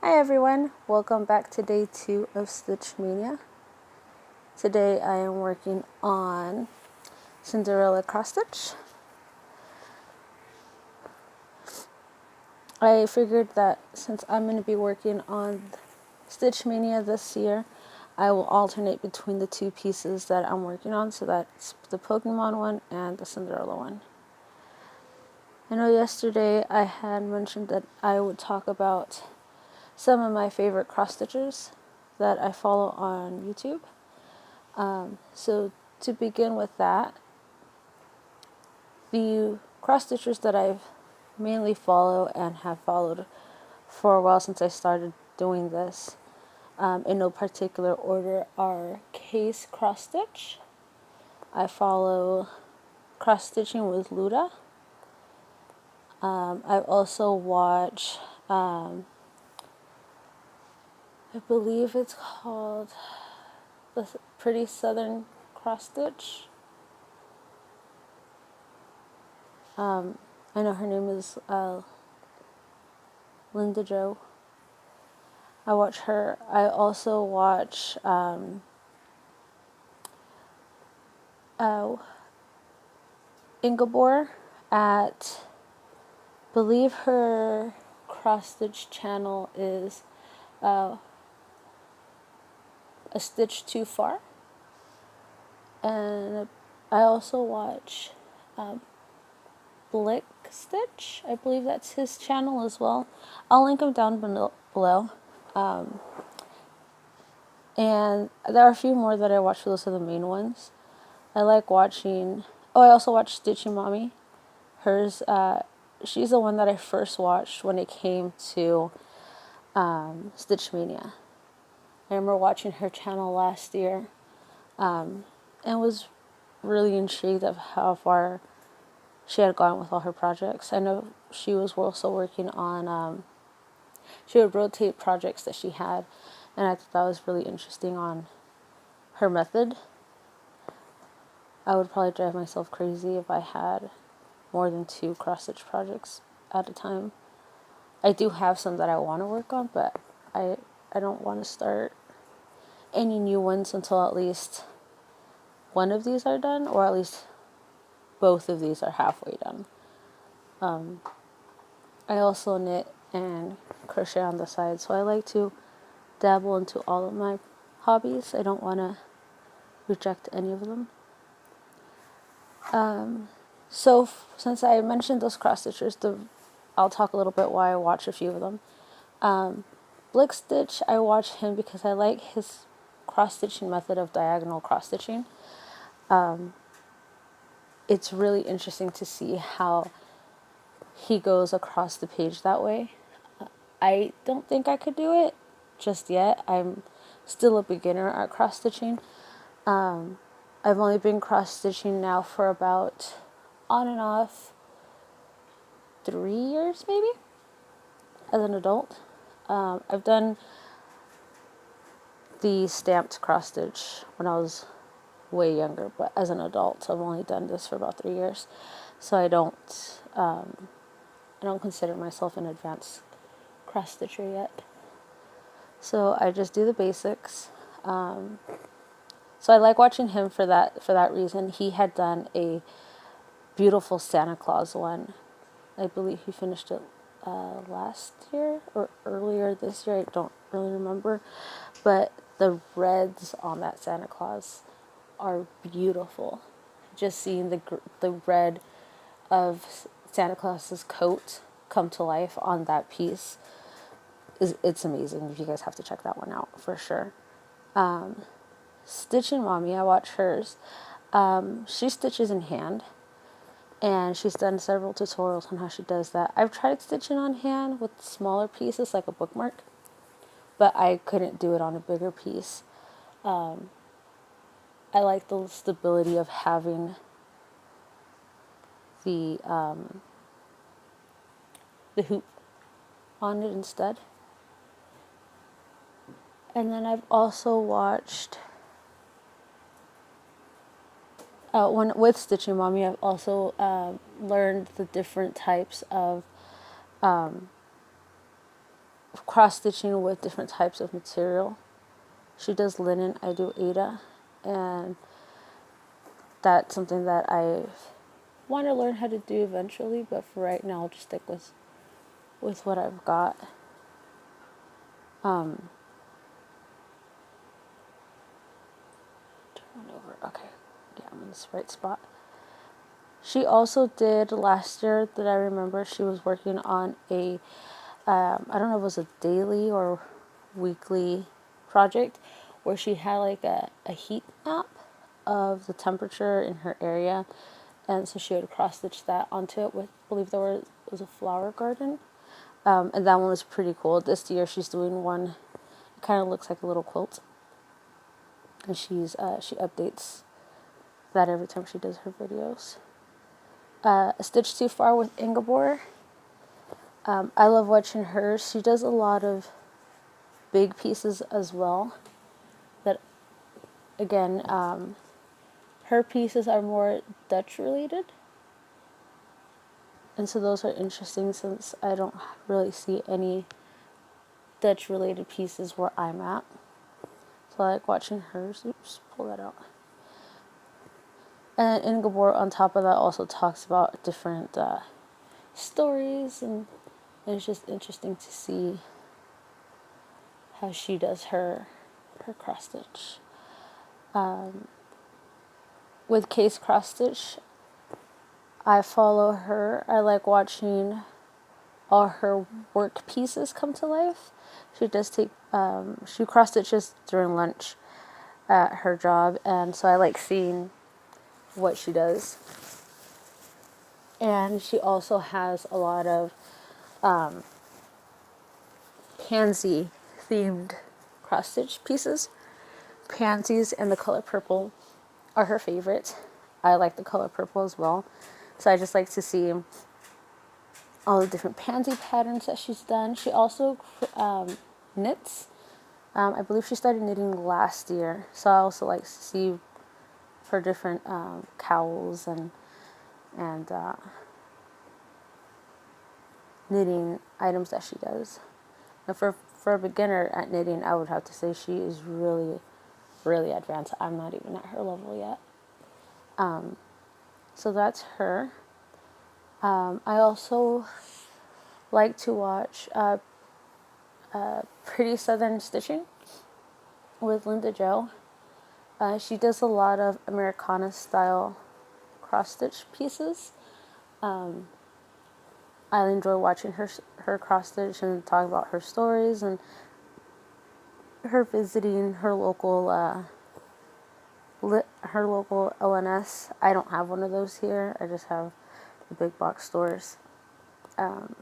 Hi everyone, welcome back to day 2 of Stitch Maynia. Today I am working on Cinderella cross stitch. I figured that since I'm going to be working on Stitch Maynia this year, I will alternate between the two pieces that I'm working on, so that's the Pokemon one and the Cinderella one. I know yesterday I had mentioned that I would talk about some of my favorite cross stitchers that I follow on YouTube. So to begin with that, the cross stitchers that I've mainly follow and have followed for a while since I started doing this, in no particular order, are Case Cross Stitch. I follow Cross Stitching with Luda. I also watch, I believe it's called the Pretty Southern Cross Stitch. I know her name is Linda Jo. I watch her. I also watch Ingeborg at, believe her cross stitch channel is A Stitch Too Far. And I also watch Blick Stitch. I believe that's his channel as well. I'll link him down below. And there are a few more that I watch, those are the main ones. I like watching, I also watch Stitchy Mommy. Hers, she's the one that I first watched when it came to Stitch Maynia. I remember watching her channel last year and was really intrigued of how far she had gone with all her projects. I know she was also working on, she would rotate projects that she had, and I thought that was really interesting on her method. I would probably drive myself crazy if I had more than 2 cross-stitch projects at a time. I do have some that I want to work on, but I don't want to start any new ones until at least one of these are done, or at least both of these are halfway done. I also knit and crochet on the side, so I like to dabble into all of my hobbies. I don't want to reject any of them. So since I mentioned those cross stitchers, I'll talk a little bit why I watch a few of them. Blick Stitch, I watch him because I like his cross stitching method of diagonal cross stitching. It's really interesting to see how he goes across the page that way. I don't think I could do it just yet. I'm still a beginner at cross stitching. I've only been cross stitching now for about on and off 3 years maybe as an adult. I've done the stamped cross stitch when I was way younger, but as an adult I've only done this for about 3 years, so I don't consider myself an advanced cross stitcher yet. So I just do the basics. So I like watching him for that reason. He had done a beautiful Santa Claus one. I believe he finished it last year or earlier this year. I don't really remember. But the reds on that Santa Claus are beautiful. Just seeing the red of Santa Claus's coat come to life on that piece it's amazing. You guys have to check that one out for sure. Stitching Mommy, I watch hers. She stitches in hand, and she's done several tutorials on how she does that. I've tried stitching on hand with smaller pieces like a bookmark, but I couldn't do it on a bigger piece. I like the stability of having the hoop on it instead. And then I've also watched, with Stitching Mommy, I've also cross stitching with different types of material. She does linen, I do Aida, and that's something that I want to learn how to do eventually, but for right now I'll just stick with what I've got. Turn over. Okay, yeah, I'm in this right spot. She also did last year that I remember. She was working on a I don't know if it was a daily or weekly project where she had like a heat map of the temperature in her area, and so she would cross stitch that onto it with, I believe was a flower garden, and that one was pretty cool. This year she's doing one. It kind of looks like a little quilt, and she updates that every time she does her videos. A Stitch Too Far with Ingeborg. I love watching her. She does a lot of big pieces as well. That again, her pieces are more Dutch related, and so those are interesting since I don't really see any Dutch related pieces where I'm at. So I like watching hers. Oops, pull that out. And Ingeborg on top of that also talks about different stories, and it's just interesting to see how she does her cross stitch. With Case Cross Stitch, I follow her. I like watching all her work pieces come to life. She does take she cross stitches during lunch at her job, and so I like seeing what she does. And she also has a lot of pansy themed cross stitch pieces. Pansies and the color purple are her favorite. I like the color purple as well. So I just like to see all the different pansy patterns that she's done. She also knits. I believe she started knitting last year. So I also like to see her different cowls and knitting items that she does. Now for a beginner at knitting, I would have to say she is really, really advanced. I'm not even at her level yet. So that's her. I also like to watch Pretty Southern Stitching with Linda Jo. She does a lot of Americana style cross stitch pieces. I enjoy watching her cross stitch and talk about her stories and her visiting her local ONS. I don't have one of those here. I just have the big box stores. But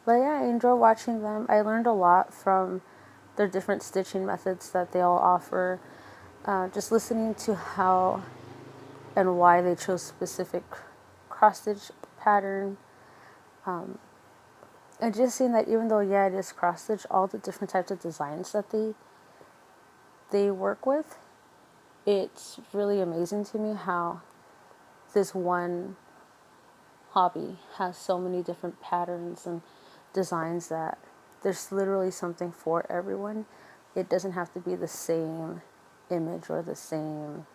yeah, I enjoy watching them. I learned a lot from their different stitching methods that they all offer. Just listening to how and why they chose specific cross stitch pattern. And just seeing that even though, yeah, it is cross stitch, all the different types of designs that they work with, it's really amazing to me how this one hobby has so many different patterns and designs that there's literally something for everyone. It doesn't have to be the same image or the same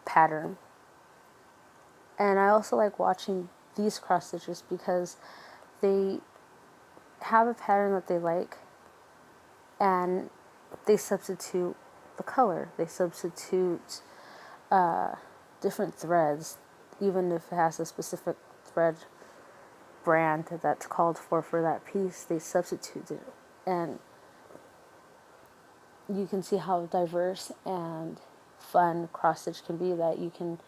pattern. And I also like watching these cross stitches because they have a pattern that they like, and they substitute the color. They substitute different threads, even if it has a specific thread brand that's called for that piece. They substitute it, and you can see how diverse and fun cross stitch can be, that you can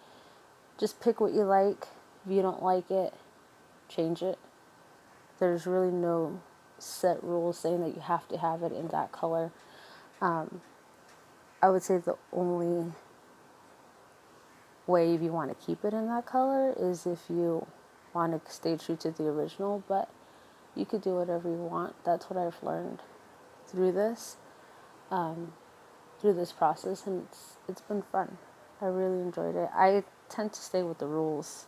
just pick what you like. If you don't like it, change it. There's really no set rules saying that you have to have it in that color. I would say the only way, if you want to keep it in that color, is if you want to stay true to the original, but you could do whatever you want. That's what I've learned through this process, and it's been fun. I really enjoyed it. I tend to stay with the rules.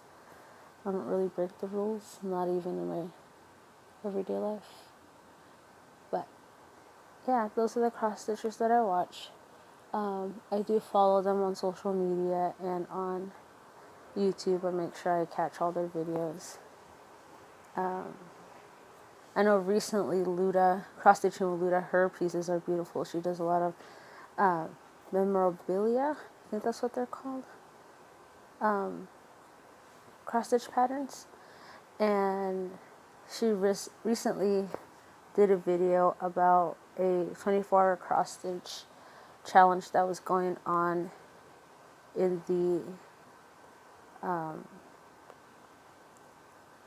I don't really break the rules, not even in everyday life. But yeah, those are the cross stitchers that I watch. I do follow them on social media and on YouTube. I make sure I catch all their videos. I know recently Luda, cross stitching with Luda, her pieces are beautiful. She does a lot of memorabilia. I think that's what they're called. Cross stitch patterns. And she recently did a video about a 24-hour cross stitch challenge that was going on in the I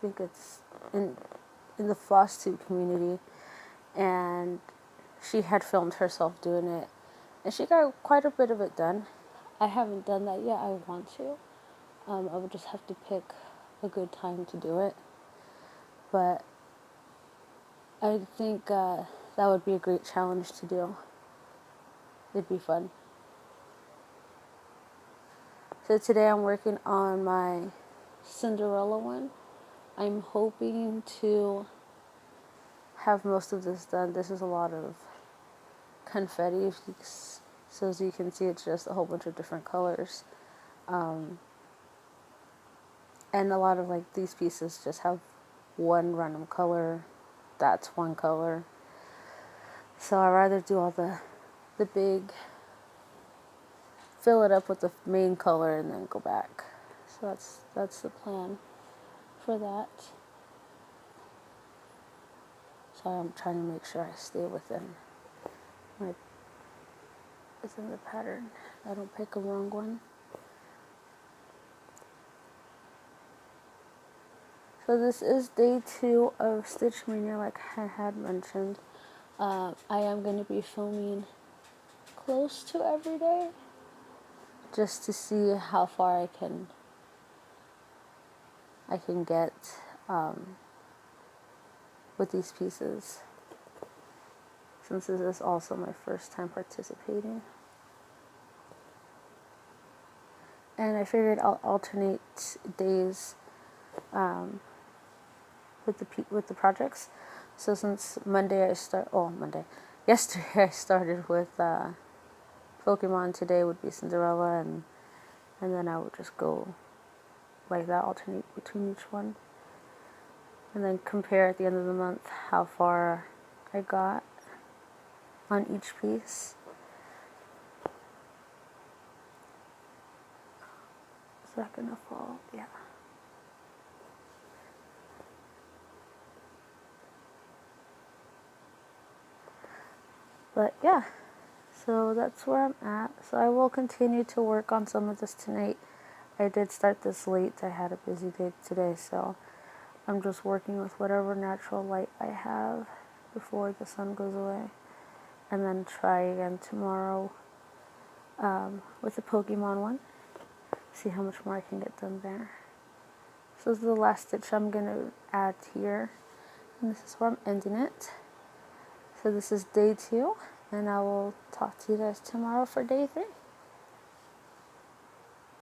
think it's in the floss tube community, and she had filmed herself doing it, and she got quite a bit of it done. I haven't done that yet. I want to. I would just have to pick a good time to do it, but I think that would be a great challenge to do. It'd be fun. So today I'm working on my Cinderella one. I'm hoping to have most of this done. This is a lot of confetti, so as you can see, it's just a whole bunch of different colors. And a lot of like these pieces just have one random color. That's one color. So I'd rather do all the big, fill it up with the main color and then go back. So that's the plan for that. Sorry, I'm trying to make sure I stay within the pattern. I don't pick a wrong one. So this is day 2 of Stitch Maynia, like I had mentioned. I am going to be filming close to every day, just to see how far I can get with these pieces, since this is also my first time participating. And I figured I'll alternate days with the projects. So since yesterday I started with Pokemon. Today would be Cinderella, and then I would just go like that, alternate between each one, and then compare at the end of the month how far I got on each piece. Is that gonna fall? Yeah. But yeah, so that's where I'm at. So I will continue to work on some of this tonight. I did start this late. I had a busy day today, so I'm just working with whatever natural light I have before the sun goes away, and then try again tomorrow with the Pokemon one. See how much more I can get done there. So this is the last stitch I'm going to add here, and this is where I'm ending it. So this is day 2, and I will talk to you guys tomorrow for day 3.